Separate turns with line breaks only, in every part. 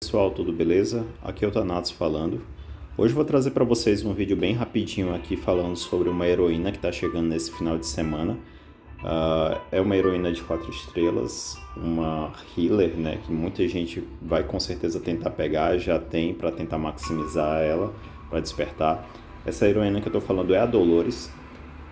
pessoal, tudo beleza? Aqui é o Thanatos falando. Hoje eu vou trazer para vocês um vídeo bem rapidinho aqui falando sobre uma heroína que está chegando nesse final de semana. É uma heroína de 4 estrelas, uma healer, né, que muita gente vai com certeza tentar pegar, já tem para tentar maximizar ela, para despertar. Essa heroína que eu estou falando é a Dolores.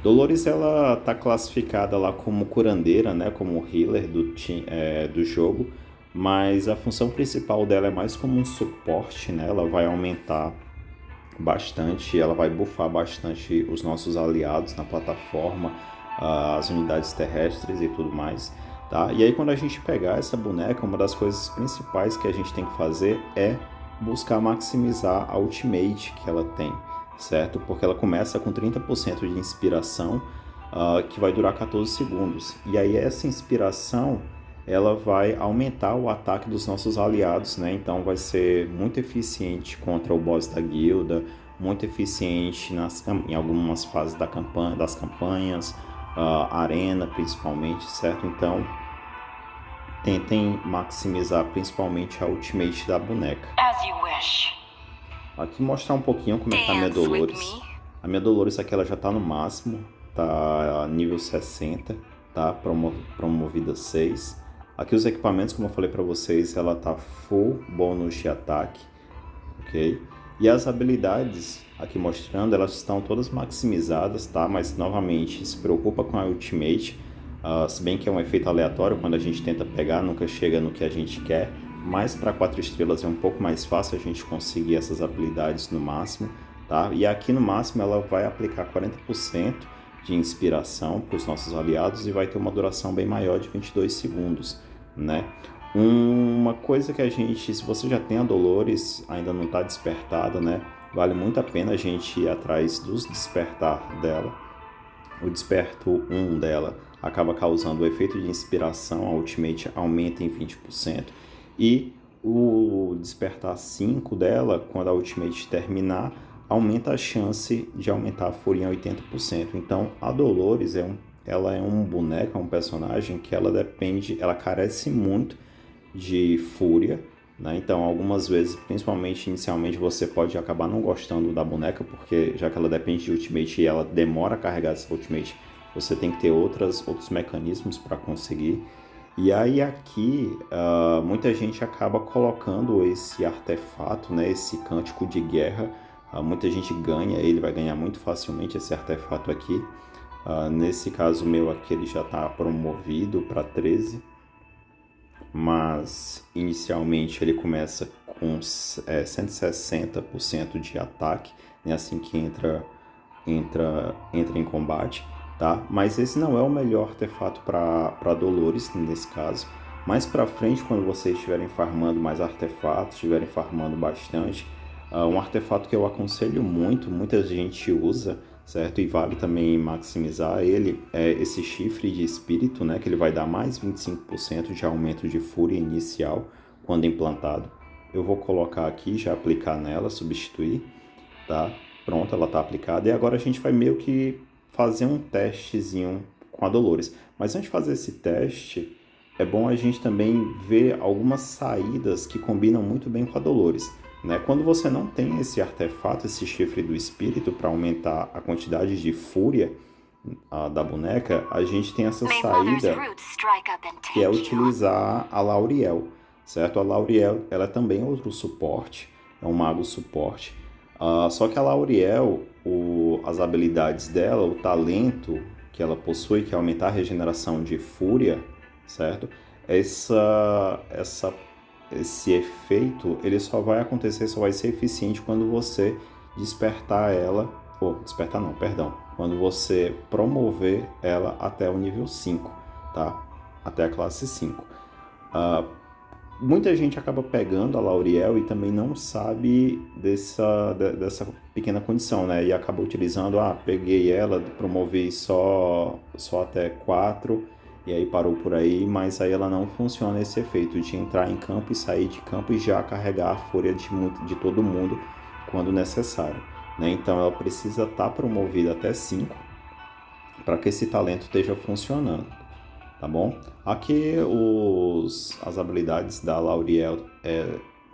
Dolores, ela está classificada lá como curandeira, né, como healer do jogo, mas a função principal dela é mais como um suporte, né, ela vai aumentar bastante, ela vai buffar bastante os nossos aliados na plataforma, as unidades terrestres e tudo mais, tá? E aí quando a gente pegar essa boneca, uma das coisas principais que a gente tem que fazer é buscar maximizar a ultimate que ela tem, certo? Porque ela começa com 30% de inspiração, que vai durar 14 segundos. E aí essa inspiração, ela vai aumentar o ataque dos nossos aliados, né? Então vai ser muito eficiente contra o boss da guilda, muito eficiente em algumas fases das campanhas, arena principalmente, certo? Então tentem maximizar principalmente a ultimate da boneca. Aqui mostrar um pouquinho como é que tá a minha Dolores. A minha Dolores aqui ela já tá no máximo, tá nível 60, tá? Promovida 6. Aqui os equipamentos, como eu falei para vocês, ela tá full bônus de ataque, ok? E as habilidades, aqui mostrando, elas estão todas maximizadas, tá? Mas, novamente, se preocupa com a Ultimate, se bem que é um efeito aleatório, quando a gente tenta pegar, nunca chega no que a gente quer, mas para 4 estrelas é um pouco mais fácil a gente conseguir essas habilidades no máximo, tá? E aqui no máximo ela vai aplicar 40% de inspiração para os nossos aliados e vai ter uma duração bem maior de 22 segundos, né? Uma coisa que a gente, se você já tem a Dolores, ainda não está despertada, né? Vale muito a pena a gente ir atrás dos despertar dela. O desperto 1 dela acaba causando o efeito de inspiração, a Ultimate aumenta em 20%. E o despertar 5 dela, quando a Ultimate terminar, aumenta a chance de aumentar a fúria em 80%. Então a Dolores ela é um boneco, é um personagem que ela carece muito de fúria, né? Então algumas vezes, principalmente inicialmente, você pode acabar não gostando da boneca, porque já que ela depende de Ultimate e ela demora a carregar essa Ultimate, você tem que ter outros mecanismos para conseguir. E aí aqui, muita gente acaba colocando esse artefato, né, esse cântico de guerra. Muita gente ganha, ele vai ganhar muito facilmente esse artefato aqui. Nesse caso meu aqui, ele já está promovido para 13. Mas inicialmente ele começa com 160% de ataque, né, assim que entra em combate, tá? Mas esse não é o melhor artefato para Dolores nesse caso. Mais para frente, quando vocês estiverem farmando mais artefatos, estiverem farmando bastante, um artefato que eu aconselho muito, muita gente usa, certo? E vale também maximizar ele, é esse chifre de espírito, né? Que ele vai dar mais 25% de aumento de fúria inicial quando implantado. Eu vou colocar aqui, já aplicar nela, substituir, tá? Pronto, ela tá aplicada. E agora a gente vai meio que fazer um testezinho com a Dolores. Mas antes de fazer esse teste, é bom a gente também ver algumas saídas que combinam muito bem com a Dolores, né? Quando você não tem esse artefato, esse chifre do espírito para aumentar a quantidade de fúria da boneca, a gente tem essa saída que é utilizar a Lauriel, certo? A Lauriel, ela é também outro suporte, é um mago suporte. Só que a Lauriel, as habilidades dela, o talento que ela possui, que é aumentar a regeneração de fúria, certo? Esse efeito, ele só vai acontecer, só vai ser eficiente quando você despertar ela, despertar não, perdão, quando você promover ela até o nível 5, tá? Até a classe 5. Muita gente acaba pegando a Lauriel e também não sabe dessa pequena condição, né? E acaba utilizando, peguei ela, promovi só até 4, e aí parou por aí, mas aí ela não funciona esse efeito de entrar em campo e sair de campo e já carregar a fúria de todo mundo quando necessário, né? Então ela precisa estar promovida até 5 para que esse talento esteja funcionando, tá bom? Aqui as habilidades da Lauriel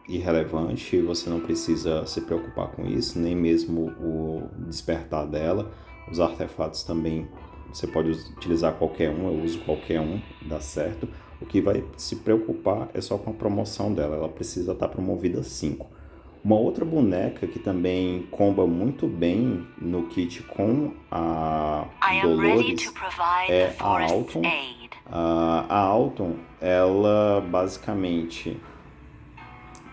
irrelevante, você não precisa se preocupar com isso, nem mesmo o despertar dela. Os artefatos também, você pode utilizar qualquer um, eu uso qualquer um, dá certo. O que vai se preocupar é só com a promoção dela, ela precisa estar promovida 5. Uma outra boneca que também comba muito bem no kit com a Dolores é a Alton. A Alton, ela basicamente,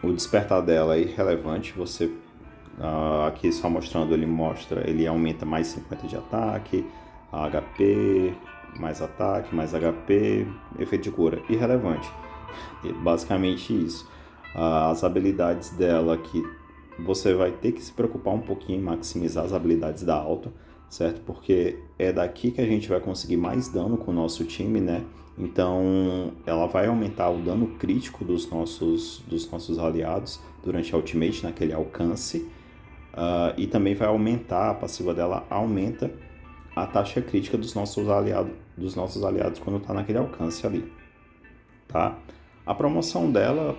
o despertar dela é irrelevante, você aqui só mostrando, ele aumenta mais 50 de ataque, HP, mais ataque, mais HP, efeito de cura, irrelevante, basicamente isso. As habilidades dela que você vai ter que se preocupar um pouquinho em maximizar as habilidades da Alton, certo? Porque é daqui que a gente vai conseguir mais dano com o nosso time, né? Então ela vai aumentar o dano crítico dos nossos aliados durante a ultimate, naquele alcance, e também vai aumentar, a passiva dela aumenta a taxa crítica dos nossos aliados quando está naquele alcance ali, tá? A promoção dela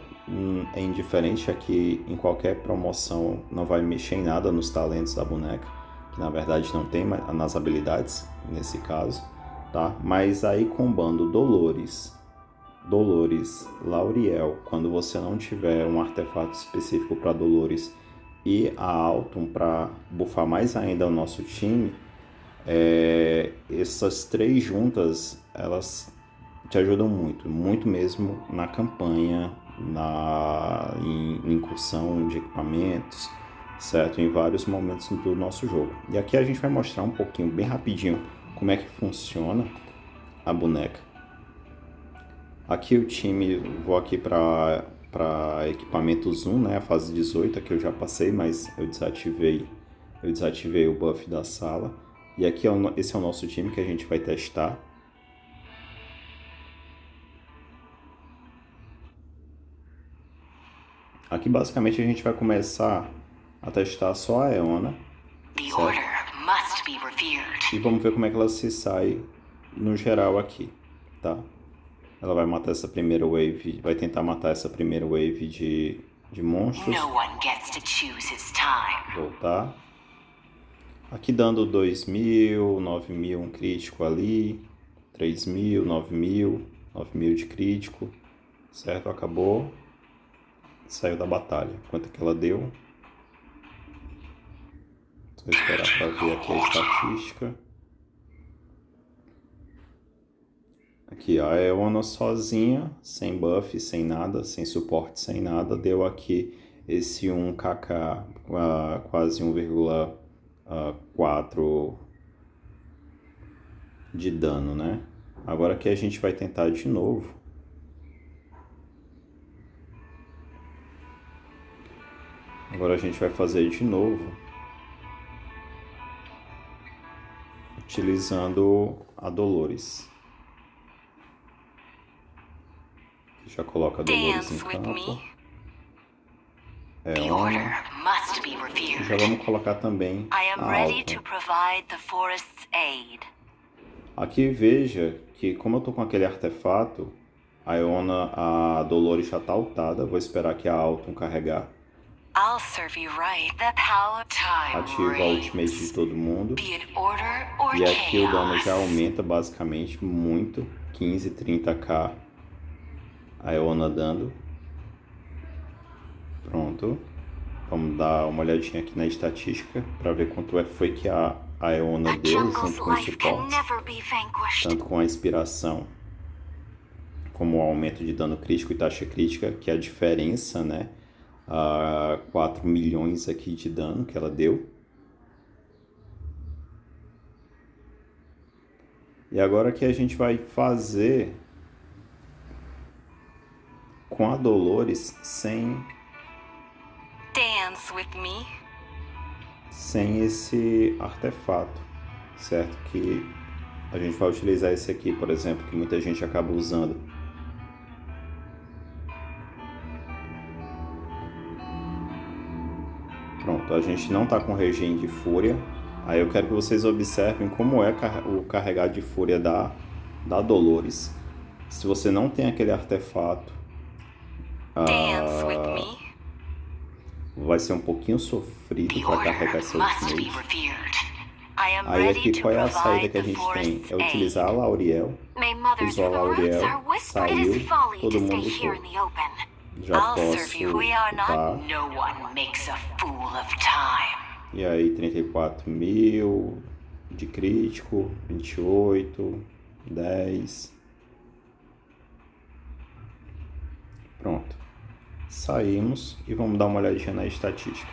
é indiferente, aqui em qualquer promoção não vai mexer em nada nos talentos da boneca, que na verdade não tem nas habilidades nesse caso, tá? Mas aí combando Dolores, Lauriel, quando você não tiver um artefato específico para Dolores, e a Alton para buffar mais ainda o nosso time, essas 3 juntas, elas te ajudam muito, muito mesmo na campanha, em incursão de equipamentos, certo? Em vários momentos do nosso jogo. E aqui a gente vai mostrar um pouquinho, bem rapidinho, como é que funciona a boneca. Aqui o time, vou aqui para equipamentos 1, né? A fase 18, aqui eu já passei, mas eu desativei o buff da sala. E aqui esse é o nosso time que a gente vai testar. Aqui basicamente a gente vai começar a testar só a Aeona, e vamos ver como é que ela se sai no geral aqui, tá? Ela vai matar essa primeira wave, vai tentar matar essa primeira wave de monstros. Voltar. Aqui dando 2.000, 9.000 um crítico ali, 3.000, 9.000, 9.000 de crítico, certo? Acabou. Saiu da batalha. Quanto que ela deu? Vou esperar para ver aqui a estatística. Aqui, a Aeona sozinha, sem buff, sem nada, sem suporte, sem nada, deu aqui esse 1kk, quase 1,4 de dano, né? Agora aqui a gente vai tentar de novo. Agora a gente vai fazer de novo, utilizando a Dolores. Já coloca a Dolores em campo. Aeona. E já vamos colocar também a Alton. Aqui veja que como eu tô com aquele artefato, a Aeona, a Dolores já tá ultada. Vou esperar que a Alton carregar. Ativa a ultimate de todo mundo. E aqui o dano já aumenta basicamente muito. 15, 30k a Aeona dando. Pronto. Vamos dar uma olhadinha aqui na estatística para ver quanto foi que a Aeona deu junto com os suportes. Tanto com a inspiração como o aumento de dano crítico e taxa crítica, que é a diferença, né? 4 milhões aqui de dano que ela deu. E agora que a gente vai fazer com a Dolores sem esse artefato, certo? Que a gente vai utilizar esse aqui, por exemplo, que muita gente acaba usando. Pronto, a gente não está com regime de fúria. Aí eu quero que vocês observem como é o carregar de fúria da Dolores. Se você não tem aquele artefato, vai ser um pouquinho sofrido para carregar essa Ultimate. Aí aqui, qual é a saída que a gente tem? É utilizar a Lauriel. Usou a Lauriel, saiu, todo mundo lutou. Já posso lutar. E aí, 34 mil de crítico, 28, 10. Pronto. Saímos e vamos dar uma olhadinha na estatística.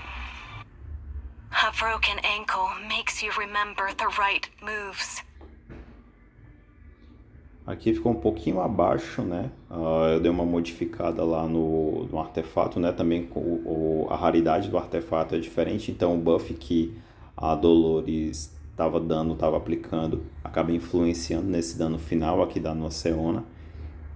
A broken ankle makes you remember the right moves.
Aqui ficou um pouquinho abaixo, né? Eu dei uma modificada lá no artefato, né? Também a raridade do artefato é diferente, então o buff que a Dolores estava aplicando acaba influenciando nesse dano final aqui da Noceona.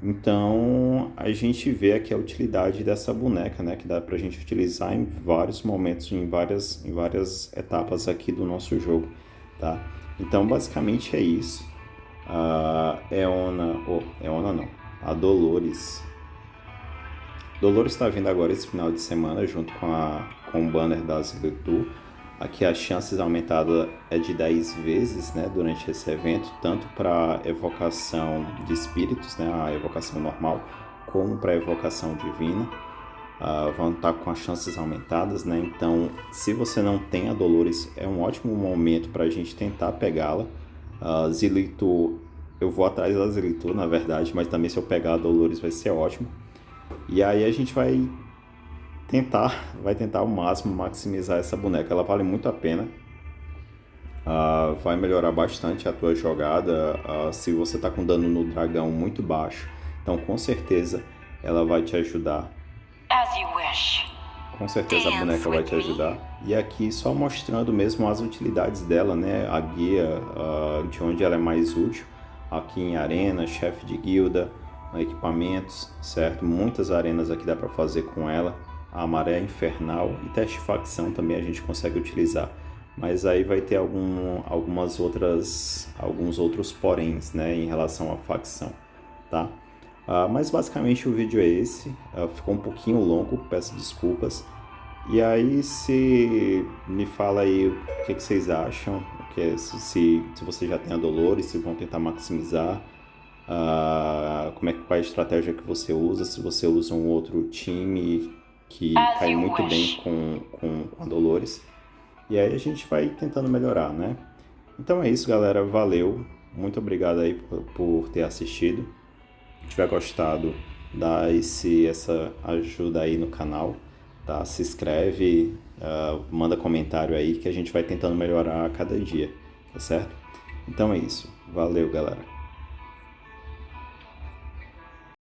Então a gente vê aqui a utilidade dessa boneca, né? Que dá pra gente utilizar em vários momentos, em várias etapas aqui do nosso jogo, tá? Então basicamente é isso. A Dolores. Dolores está vindo agora esse final de semana junto com o banner da Zilitu. Aqui as chances aumentadas é de 10 vezes, né, durante esse evento, tanto para evocação de espíritos, né, a evocação normal, como para evocação divina. Vão estar com as chances aumentadas, né? Então, se você não tem a Dolores, é um ótimo momento para a gente tentar pegá-la. Zilitu, eu vou atrás da Zilitu, na verdade, mas também se eu pegar a Dolores vai ser ótimo. E aí a gente vai tentar ao máximo maximizar essa boneca. Ela vale muito a pena. Vai melhorar bastante a tua jogada se você está com dano no dragão muito baixo. Então com certeza ela vai te ajudar. Com certeza a boneca vai te ajudar. E aqui só mostrando mesmo as utilidades dela, né? A guia de onde ela é mais útil. Aqui em arena, chefe de guilda, equipamentos, certo? Muitas arenas aqui dá para fazer com ela. A maré infernal e teste de facção também a gente consegue utilizar. Mas aí vai ter alguns outros poréns, né? Em relação à facção, tá? Mas basicamente o vídeo é esse. Ficou um pouquinho longo, peço desculpas. E aí, me fala aí o que vocês acham, se você já tem a Dolores, se vão tentar maximizar, qual é a estratégia que você usa, se você usa um outro time que cai muito bem com a Dolores. E aí a gente vai tentando melhorar, né? Então é isso, galera. Valeu. Muito obrigado aí por ter assistido. Se tiver gostado, dá essa ajuda aí no canal. Tá? Se inscreve, manda comentário aí que a gente vai tentando melhorar a cada dia, tá certo? Então é isso. Valeu, galera.